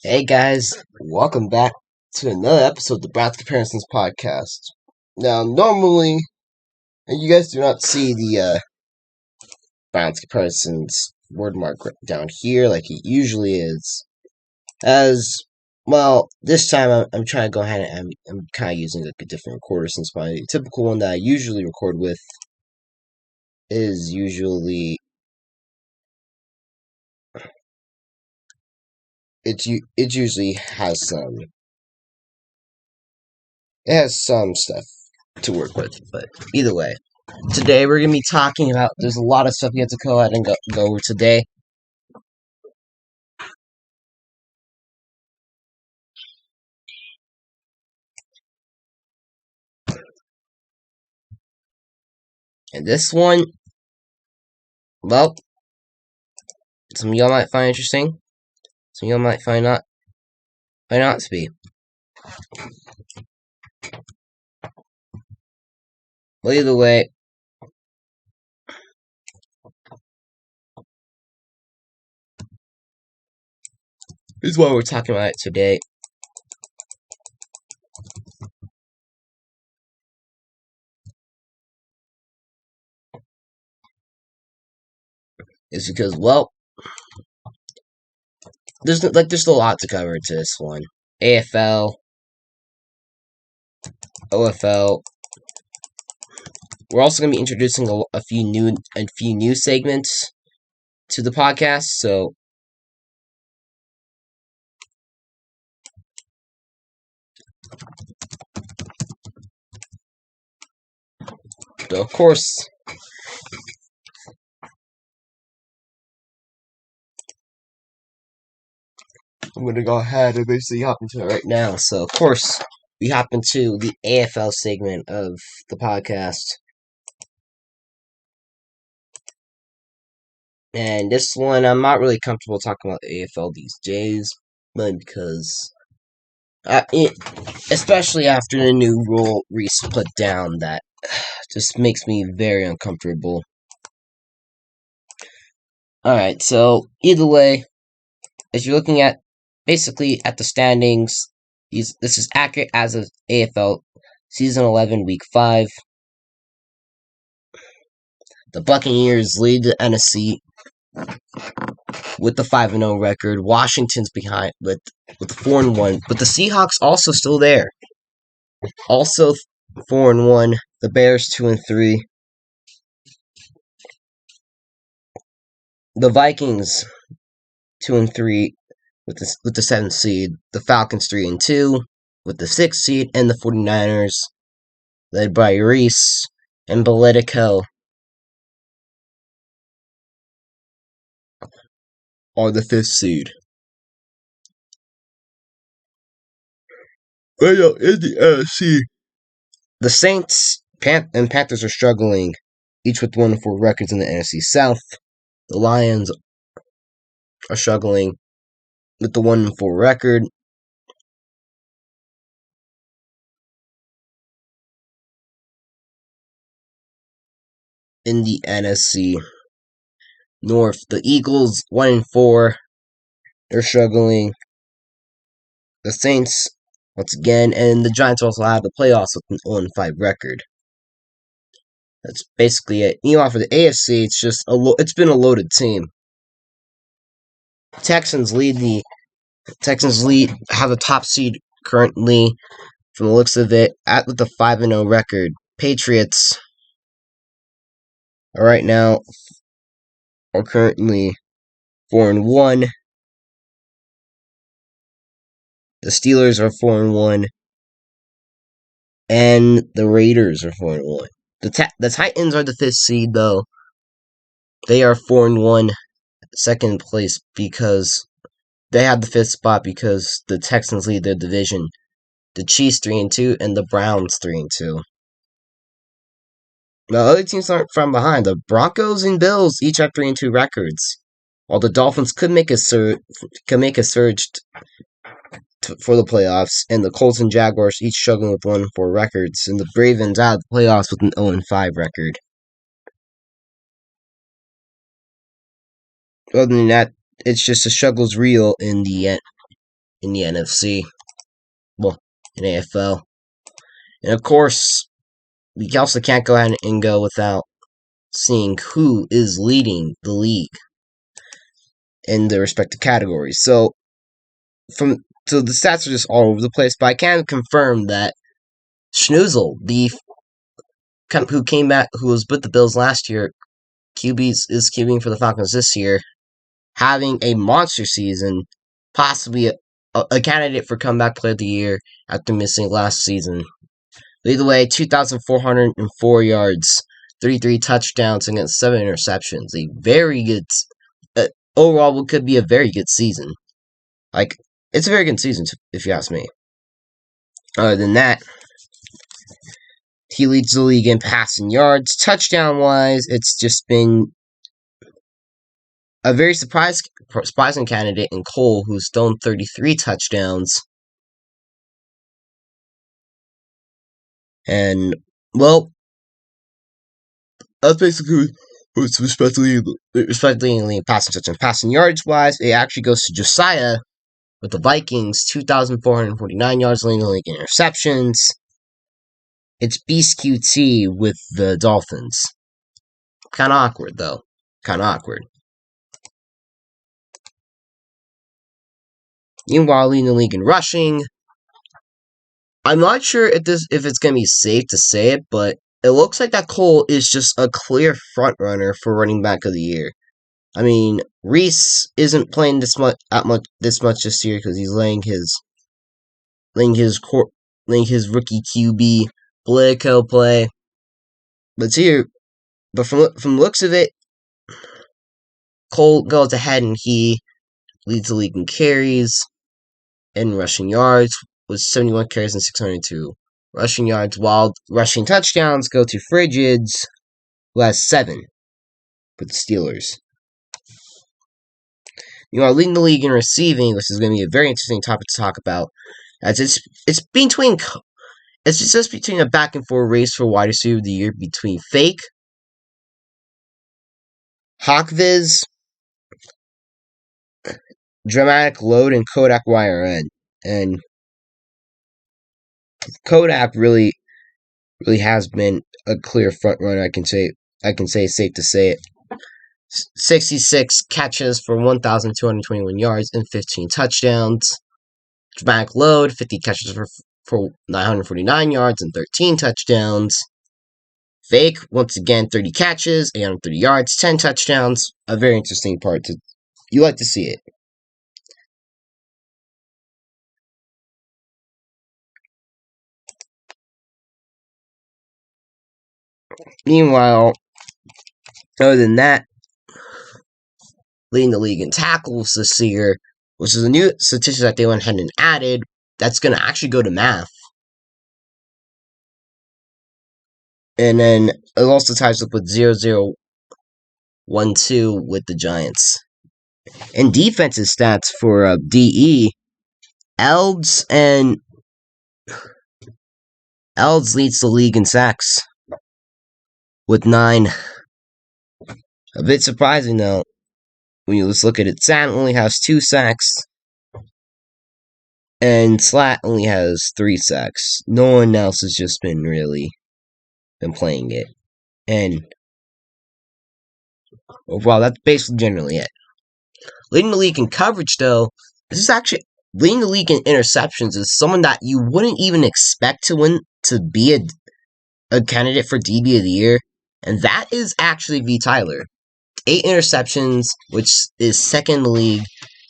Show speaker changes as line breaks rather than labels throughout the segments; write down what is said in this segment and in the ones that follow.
Hey guys, welcome back to another episode of the Browns Comparisons Podcast. Now, normally, and you guys do not see the Browns Comparisons word mark down here like it usually is. As well, this time I'm trying to go ahead and I'm kind of using like a different recorder since my typical one that I usually record with is usually it usually has some stuff to work with, but either way. Today we're gonna be talking about. There's a lot of stuff we have to go ahead and go over today. And this one, well, some of y'all might find interesting. Some of y'all might find not to be. Well, either way, this is what we're talking about today. Is because, well, there's a lot to cover to this one. AFL, OFL. We're also gonna be introducing a few new segments to the podcast. So of course, I'm gonna go ahead and basically hop into it right now. So of course, we hop into the AFL segment of the podcast. And this one, I'm not really comfortable talking about the AFL these days, but because, especially after the new rule Reese put down, that just makes me very uncomfortable. Alright, so either way, as you're looking at basically at the standings, this is accurate as of AFL Season 11, Week 5. The Buccaneers lead the NFC with the 5-0 record. Washington's behind with the 4-1, but the Seahawks also still there. Also 4-1. The Bears 2-3. The Vikings 2-3 with the 7th seed. The Falcons 3-2 with the 6th seed, and the 49ers led by Reese and Beletico are the 5th seed. In the NFC, the Saints and Panthers are struggling, each with 1-4 records in the NFC South. The Lions are struggling with the 1-4 record. In the NFC North, the Eagles 1-4. They're struggling. The Saints once again, and the Giants also have the playoffs with an 0-5 record. That's basically it. Meanwhile, for the AFC, it's been a loaded team. Texans have the top seed currently, from the looks of it, with the 5-0 record. Patriots right now are currently 4-1. The Steelers are 4-1, and the Raiders are 4-1. The Titans are the 5th seed, though. They are 4-1, second place, because they have the 5th spot because the Texans lead their division. The Chiefs 3-2, and the Browns 3-2. The other teams aren't from behind. The Broncos and Bills each have 3-2 records, while the Dolphins could make a surge for the playoffs, and the Colts and Jaguars each struggling with 1-4 records, and the Ravens out of the playoffs with an 0-5 record. Other than that, it's just the struggle's real in the in the NFC. Well, in AFL. And of course, we also can't go ahead and go without seeing who is leading the league in the respective categories. So the stats are just all over the place, but I can confirm that Schnuzel, who came back, who was with the Bills last year, is QBing for the Falcons this year, having a monster season, possibly a candidate for comeback player of the year after missing last season. Lead the way, 2,404 yards, 33 touchdowns against 7 interceptions. A very good, overall, what could be a very good season. Like, it's a very good season, if you ask me. Other than that, he leads the league in passing yards. Touchdown-wise, it's just been a very surprising candidate in Cole, who's thrown 33 touchdowns. And, well, that's basically who's respectively in passing touchdowns. Passing yards-wise, it actually goes to Josiah with the Vikings, 2,449 yards, leading the league in interceptions. It's Beast QT with the Dolphins. Kind of awkward, though. Kind of awkward. Meanwhile, leading the league in rushing. I'm not sure if it's going to be safe to say it, but it looks like that Cole is just a clear front runner for running back of the year. I mean, Reese isn't playing this much this year because he's laying his rookie QB Blake play. But from the looks of it, Cole goes ahead and he leads the league in carries and rushing yards with 71 carries and 602 rushing yards, while rushing touchdowns go to Frigids, who has 7 for the Steelers. You are leading the league in receiving, which is going to be a very interesting topic to talk about, as it's just between a back and forth race for wide receiver of the year between Fake, Hawkviz, Dramatic Load, and Kodak YRN. And Kodak really has been a clear front runner. I can say it's safe to say it. 66 catches for 1,221 yards and 15 touchdowns. Dramatic Load, 50 catches for 949 yards and 13 touchdowns. Fake, once again, 30 catches, 830 yards, 10 touchdowns. A very interesting part. You like to see it. Meanwhile, other than that, leading the league in tackles this year, which is a new statistic that they went ahead and added, that's going to actually go to math. And then it also ties up with 0-0-1-2 with the Giants. And defensive stats for DE, Elds leads the league in sacks with 9. A bit surprising, though, when you just look at it. Sand only has 2 sacks, and Slat only has 3 sacks. No one else has just been playing it. And overall, that's basically generally it. Leading the league in coverage, though, this is actually leading the league in interceptions is someone that you wouldn't even expect to be a candidate for DB of the year, and that is actually V. Tyler. 8 interceptions, which is second in the league.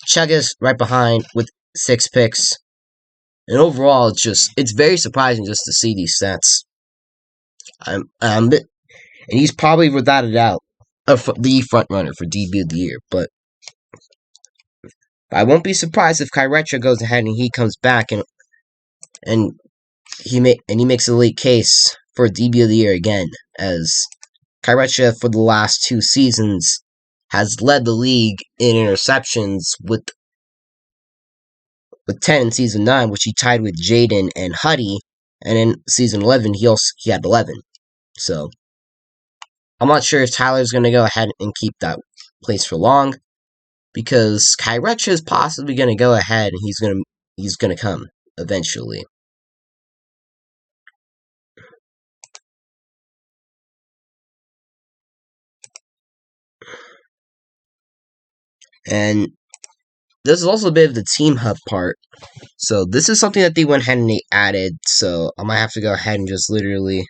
Chug is right behind with 6 picks. And overall, it's very surprising just to see these stats. And he's probably, without a doubt, the front runner for DB of the year. But I won't be surprised if Kyretra goes ahead and he comes back and he makes a late case for DB of the year again, as Kyretra for the last 2 seasons has led the league in interceptions with 10 in season 9, which he tied with Jaden and Huddy, and in season 11 he had 11. So I'm not sure if Tyler's going to go ahead and keep that place for long, because Kyretra is possibly going to go ahead and he's going to He's gonna come eventually. And this is also a bit of the team hub part. So this is something that they went ahead and they added. So I might have to go ahead and just literally.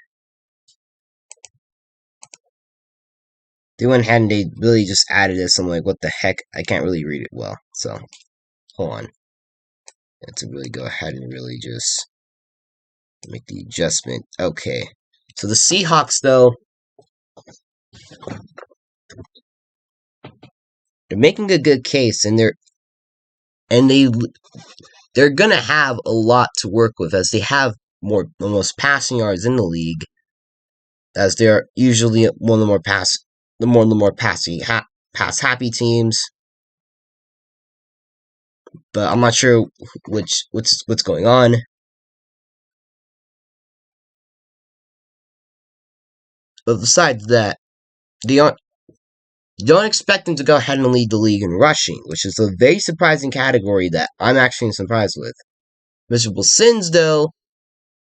They went ahead and they really just added this. I'm like, what the heck? I can't really read it well. So hold on. I have to really go ahead and really just make the adjustment. Okay. So the Seahawks, though, they're making a good case, and they're gonna have a lot to work with, as they have the most passing yards in the league, as they're usually one of the more pass happy teams. But I'm not sure what's going on. But besides that, they aren't. Don't expect them to go ahead and lead the league in rushing, which is a very surprising category that I'm actually surprised with. Miserable Sins, though,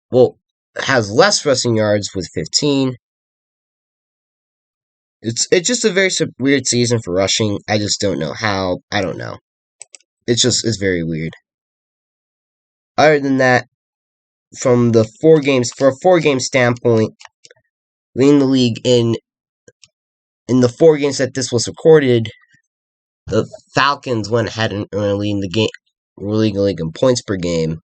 well, has less rushing yards with 15. It's just a very weird season for rushing. I just don't know how. I don't know. It's very weird. Other than that, from the 4 games, for a 4-game standpoint, leading the league in the 4 games that this was recorded, the Falcons went ahead and leading the game, leading the league in points per game.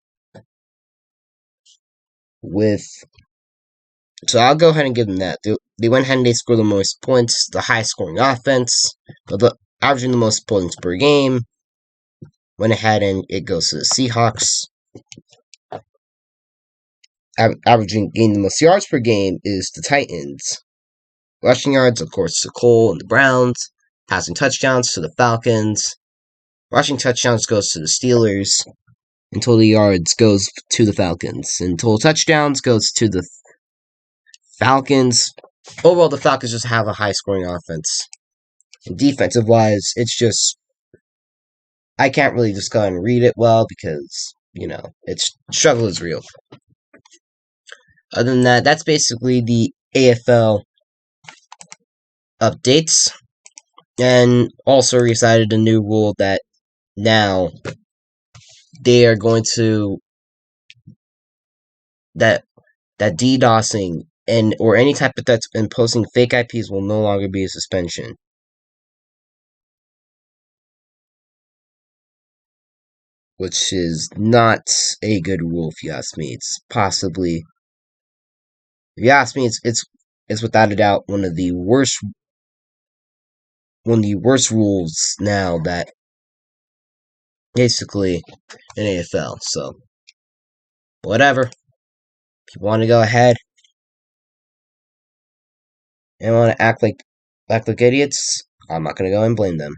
So I'll go ahead and give them that. They went ahead and they scored the most points, the highest scoring offense, averaging the most points per game. Went ahead and it goes to the Seahawks. Averaging gaining the most yards per game is the Titans. Rushing yards, of course, to Cole and the Browns. Passing touchdowns to the Falcons. Rushing touchdowns goes to the Steelers. And total yards goes to the Falcons. And total touchdowns goes to the Falcons. Overall, the Falcons just have a high-scoring offense. And defensive-wise, it's just... I can't really just go and read it well because, it's struggle is real. Other than that, that's basically the AFL updates. And also recited a new rule that now they are going to... that DDoSing or any type of threats and posting fake IPs will no longer be a suspension. Which is not a good rule, if you ask me. It's possibly, if you ask me, it's without a doubt one of the worst rules now that basically in AFL. So whatever. If you want to go ahead and want to act like idiots, I'm not gonna go and blame them.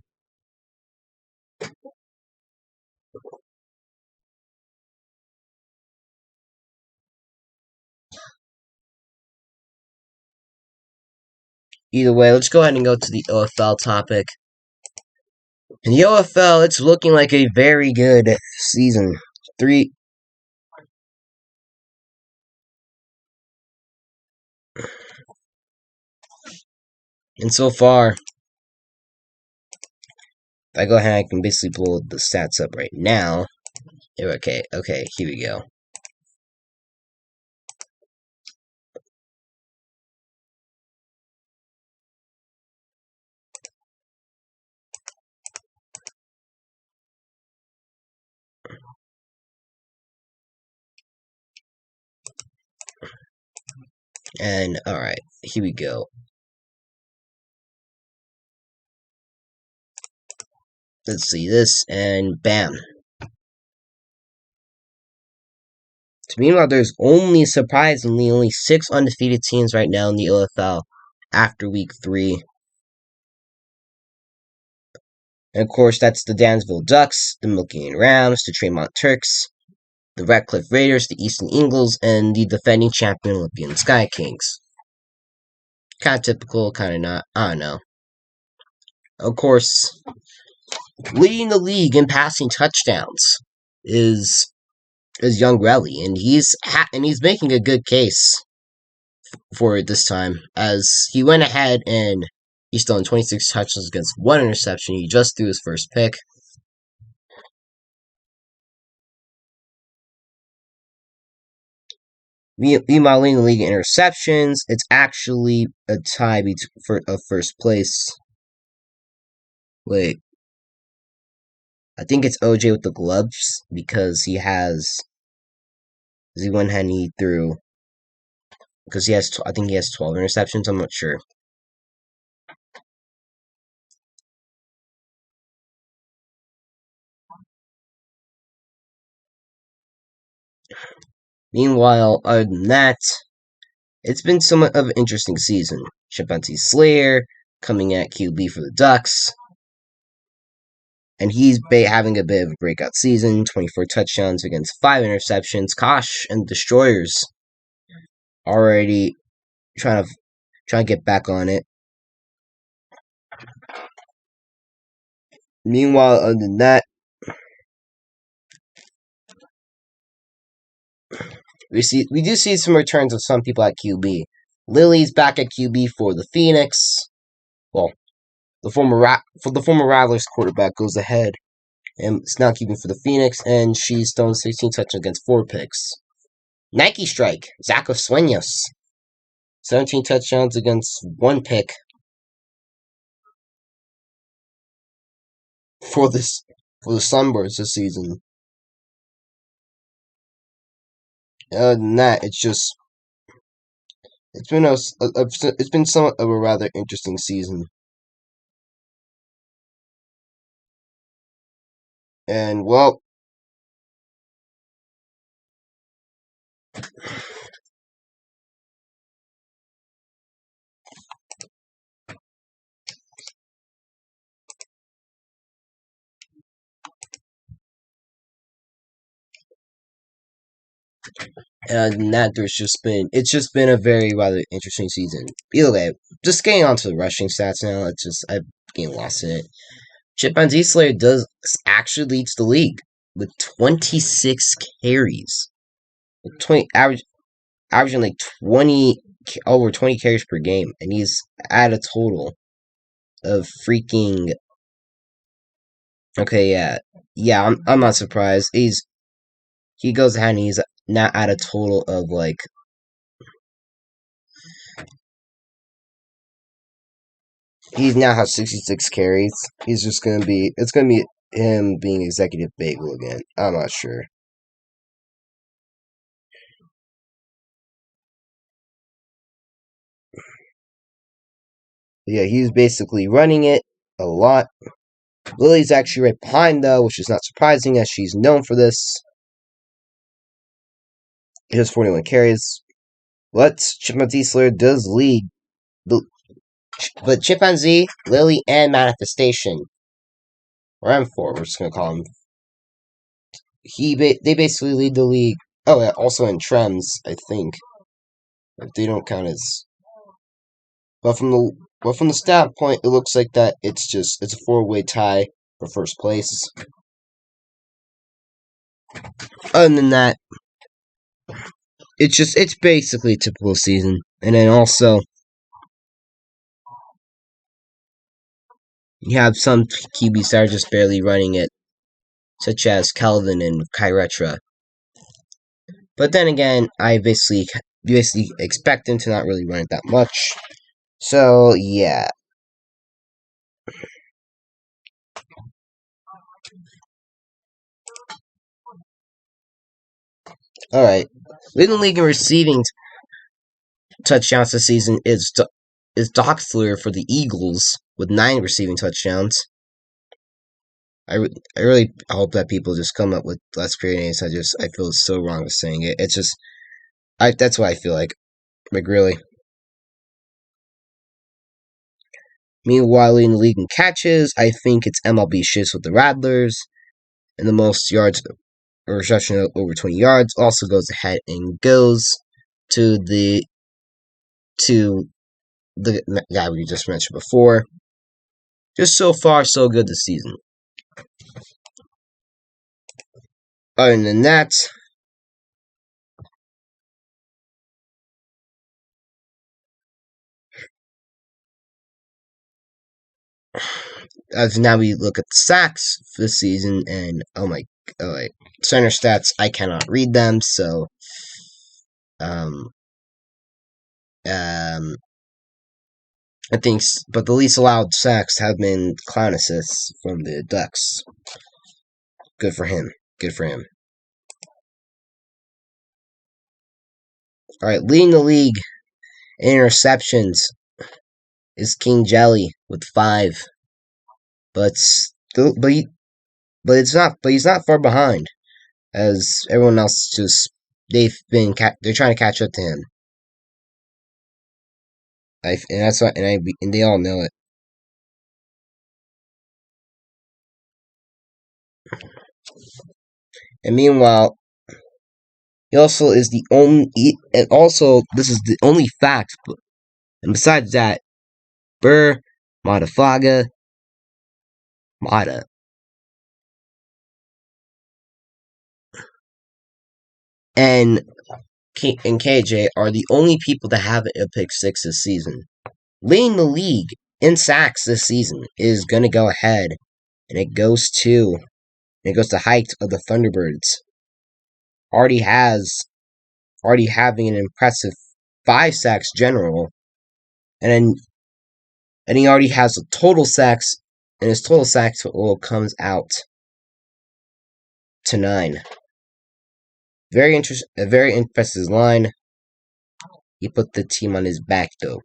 Either way, let's go ahead and go to the OFL topic. In the OFL, it's looking like a very good season. And so far, if I go ahead, I can basically pull the stats up right now. Okay, here we go. And, alright, here we go. Let's see this, and bam. Meanwhile, there's surprisingly, only 6 undefeated teams right now in the OFL after week 3. And of course, that's the Dansville Ducks, the Milky Rams, the Tremont Turks, the Ratcliffe Raiders, the Easton Eagles, and the defending champion Olympian Sky Kings. Kind of typical, kind of not. I don't know. Of course, leading the league in passing touchdowns. is Young Relly, and he's making a good case for it this time, as he went ahead and he's thrown 26 touchdowns against 1 interception. He just threw his first pick. Meanwhile, in the league in interceptions, it's actually a tie for first place. Wait, I think it's OJ with the gloves because he went ahead and he threw because I think he has 12 interceptions. I'm not sure. Meanwhile, other than that, it's been somewhat of an interesting season. Chimpanzee Slayer coming at QB for the Ducks, and he's having a bit of a breakout season. 24 touchdowns against 5 interceptions. Kosh and Destroyers already trying to get back on it. Meanwhile, other than that, we do see some returns of some people at QB. Lily's back at QB for the Phoenix. Well, the former Rattlers quarterback goes ahead and is now keeping for the Phoenix, and she's thrown 16 touchdowns against 4 picks. Nike Strike, Zach Sueños, 17 touchdowns against 1 pick for the Sunbirds this season. Other than that, it's been somewhat of a rather interesting season. And well, and that it's just been a very rather interesting season. Either way, just getting onto the rushing stats now. I'm getting lost in it. Chimpanzee Slayer actually leads the league with 26 carries, with averaging like over 20 carries per game, and he's at a total of freaking. Okay, yeah, I'm not surprised. He goes ahead and he's now at a total of like. He now has 66 carries. It's gonna be him being executive bagel again. I'm not sure. But yeah, he's basically running it a lot. Lily's actually right behind though, which is not surprising as she's known for this. He has 41 carries. But Chimpanzee Slayer does lead. But Chimpanzee, Lily, and Manifestation, or M4, we're just gonna call him. They basically lead the league. Oh, yeah, also in Trems, I think. If they don't count as. But from the stat point, it looks like that it's a 4-way tie for first place. Other than that, it's basically a typical season. And then also you have some QBs that are just barely running it, such as Calvin and Kyretra. But then again, you basically expect them to not really run it that much. So yeah. Alright. Leading the league in receiving touchdowns this season is Doxler for the Eagles with 9 receiving touchdowns. I really hope that people just come up with less creative names. I feel so wrong with saying it. It's just that's what I feel like. Like really. Meanwhile, in the league in catches, I think it's MLB Shits with the Rattlers, and the most yards or reception over 20 yards also goes ahead and goes to the guy we just mentioned before. Just so far, so good this season. other than that, as now we look at the sacks for this season, and oh wait, center stats, I cannot read them, so um um I think, but the least allowed sacks have been clown assists from the Ducks. Good for him. Good for him. All right, leading the league in interceptions is King Jelly with 5, but still, but it's not. But he's not far behind, as everyone else just they're trying to catch up to him. And that's what, and they all know it. And meanwhile, he also is the only, and also this is the only fact. And besides that, Burr, Matafaga, Mata, and KJ are the only people that have a pick six this season. Leading the league in sacks this season is going to go ahead, and it goes to Height of the Thunderbirds. Already having an impressive 5 sacks general, and he already has a total sacks, and his total sacks total comes out to 9. A very impressive line. He put the team on his back though.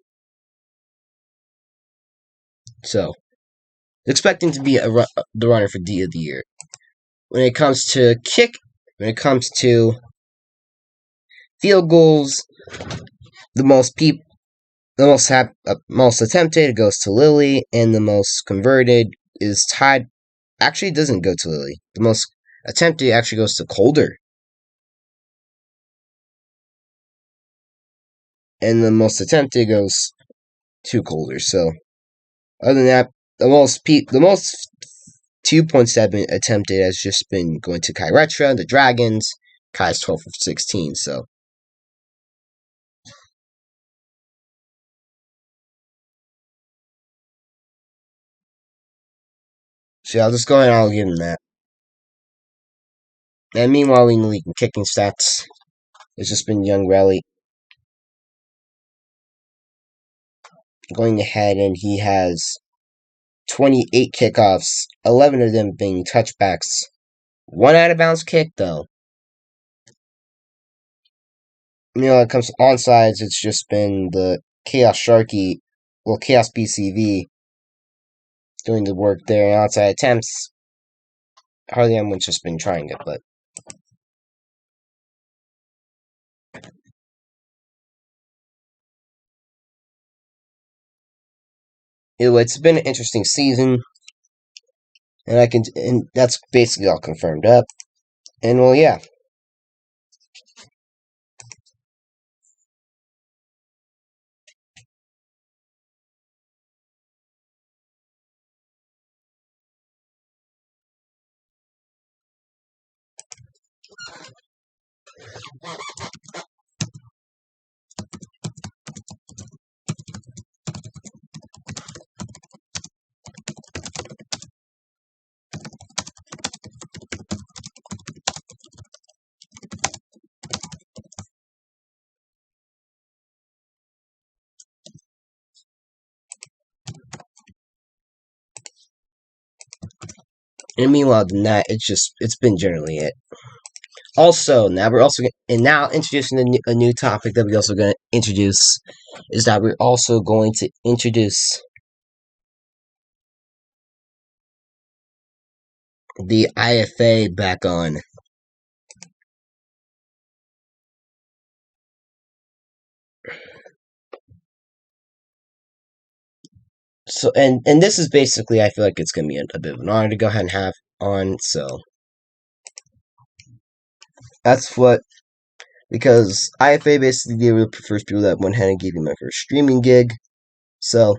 So, expecting to be the runner for D of the year. When it comes to field goals, the most attempted goes to Lily, and the most converted is tied. Actually, it doesn't go to Lily. The most attempted actually goes to Calder, and the most attempted goes to Calder. So, other than that, the most 2.7 attempted has just been going to Kyretra, the Dragons. Kai's 12 of 16. So. So I'll just go ahead and I'll give him that. And meanwhile, in the league in kicking stats, it's just been Young Rally going ahead, and he has 28 kickoffs, 11 of them being touchbacks. 1 out of bounds kick, though. When it comes to onsides, it's just been the Chaos Chaos BCV doing the work there. And outside attempts, hardly anyone's just been trying it, but. It's been an interesting season, and that's basically all confirmed up. And well, yeah. And meanwhile, than that, it's been generally it. Also, now introducing a new topic that we're also going to introduce is that we're also going to introduce the IFA back on. So and this is basically, I feel like it's going to be a bit of an honor to go ahead and have on. So that's what, because IFA basically they were the first people that went ahead and gave me my first streaming gig. So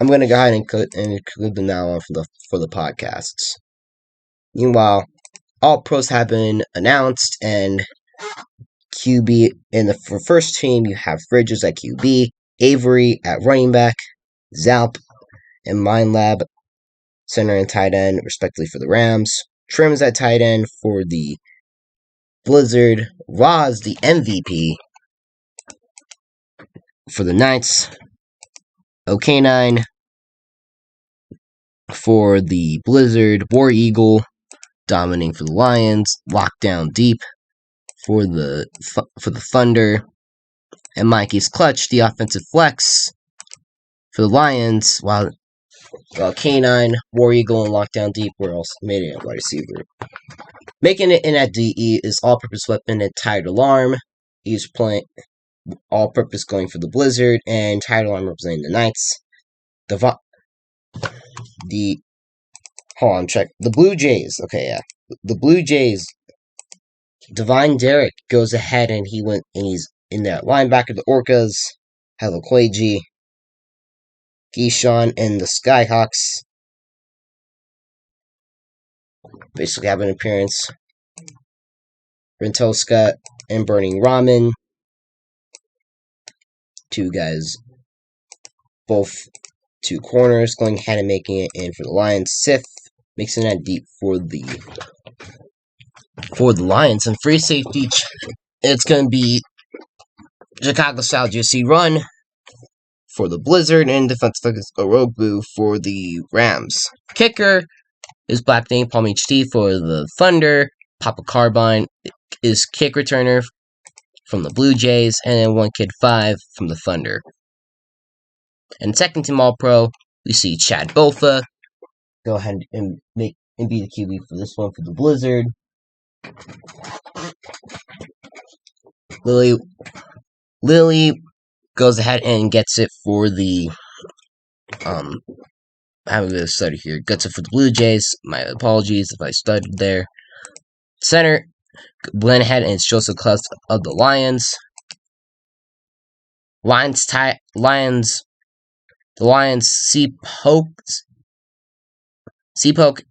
I'm going to go ahead and include them now on for the podcasts. Meanwhile, all pros have been announced, and QB in the first team, you have Bridges at QB, Avery at running back, Zalp and Mindlab center and tight end, respectively, for the Rams. Trims at tight end for the Blizzard. Roz, the MVP for the Knights. O'K9 for the Blizzard. War Eagle dominating for the Lions. Lockdown Deep for the Thunder. And Mikey's Clutch, the offensive flex for the Lions, while K9, War Eagle, and Lockdown Deep were also made it at wide receiver. Making it in at DE is All-Purpose Weapon and Tired Alarm. He's playing All-Purpose going for the Blizzard, and Tired Alarm representing the Knights. The Blue Jays. Okay, yeah. The Blue Jays. Divine Derek goes ahead and he's in that linebacker. The Orcas have Okweji, Keyshawn, and the Skyhawks basically have an appearance. Rentoska and Burning Ramen. Two guys, both two corners, going ahead and making it in for the Lions. Sith mixing that deep for the Lions. And free safety, it's going to be Chicago style Jesse Run for the Blizzard, and defensive focus Orogbu for the Rams. Kicker is Black Name Palm HD for the Thunder. Papa Carbine is kick returner from the Blue Jays, and then One Kid 5 from the Thunder. And second team All Pro, we see Chad Bofa go ahead and be the QB for this one for the Blizzard. Lily goes ahead and gets it for the having a study here. Gets it for the Blue Jays. My apologies if I stuttered there. Center went ahead and it's Joseph Cluss of the Lions. The Lions C-Poke.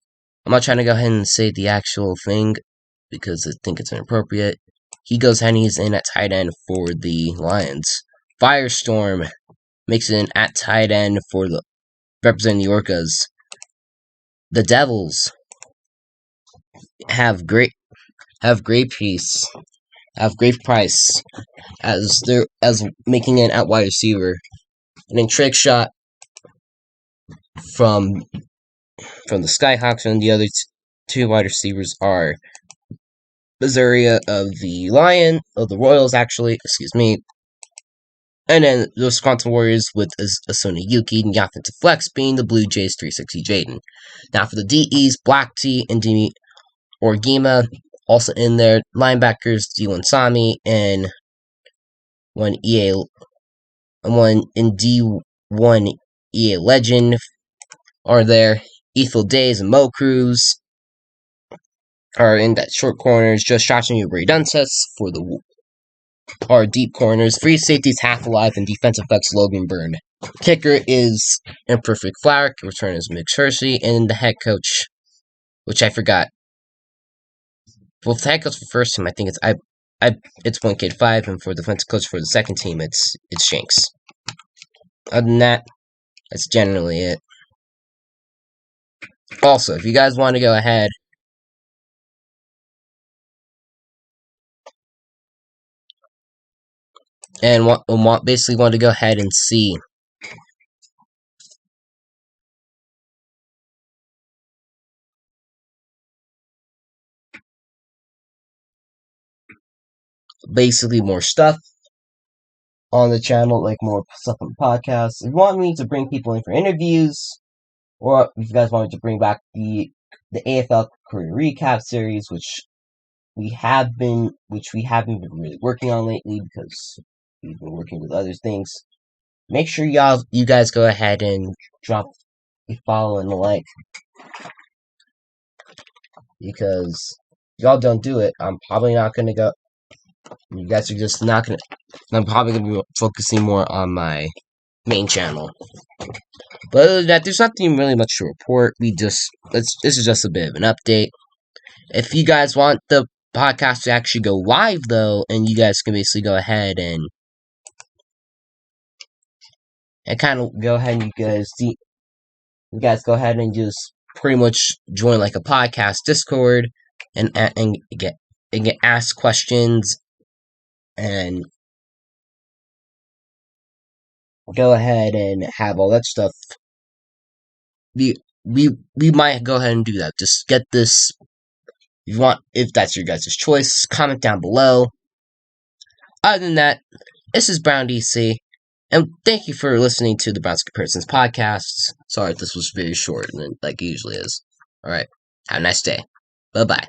I'm not trying to go ahead and say the actual thing because I think it's inappropriate. He goes ahead and he's in at tight end for the Lions. Firestorm makes it in at tight end for the representing the Orcas. The Devils have great price as making it at wide receiver. And then Trick Shot from the Skyhawks, and the other two wide receivers are Missouri of the Royals, and then the Wisconsin Warriors with Asuna Yuki and the offensive flex being the Blue Jays 360 Jaden. Now for the DEs, Black Tea and Dimi Orgima also in there. Linebackers D1 Sami and one in D1 EA Legend are there. Ethel Days and Mo Cruz are in that short corners. Just Shocking you Ray Dunsets for our deep corners. Free safeties Half Alive and defensive backs Logan Byrne. Kicker is Imperfect Flower. Return is Mix Hershey, and the head coach, which I forgot. Well, the head coach for the first team, I think it's One Kid 5, and for the defensive coach for the second team, it's Shanks. Other than that, that's generally it. Also, if you guys want to go ahead and basically want to go ahead and see basically more stuff on the channel, like more stuff on the podcast. If you want me to bring people in for interviews, or if you guys want me to bring back the AFL career recap series, which we haven't been really working on lately because we've been working with other things. Make sure you guys go ahead and drop a follow and a like, because y'all don't do it, I'm probably not gonna go. You guys are just not gonna. I'm probably gonna be focusing more on my main channel. But other than that, there's nothing really much to report. This is just a bit of an update. If you guys want the podcast to actually go live, though, and you guys can basically go ahead and kind of go ahead and you guys go ahead and just pretty much join like a podcast Discord and get asked questions and go ahead and have all that stuff. We might go ahead and do that. Just get this. If you want, if that's your guys' choice, comment down below. Other than that, this is Brown DC, and thank you for listening to the Browns Comparisons podcast. Sorry if this was very short, like it usually is. Alright, have a nice day. Bye-bye.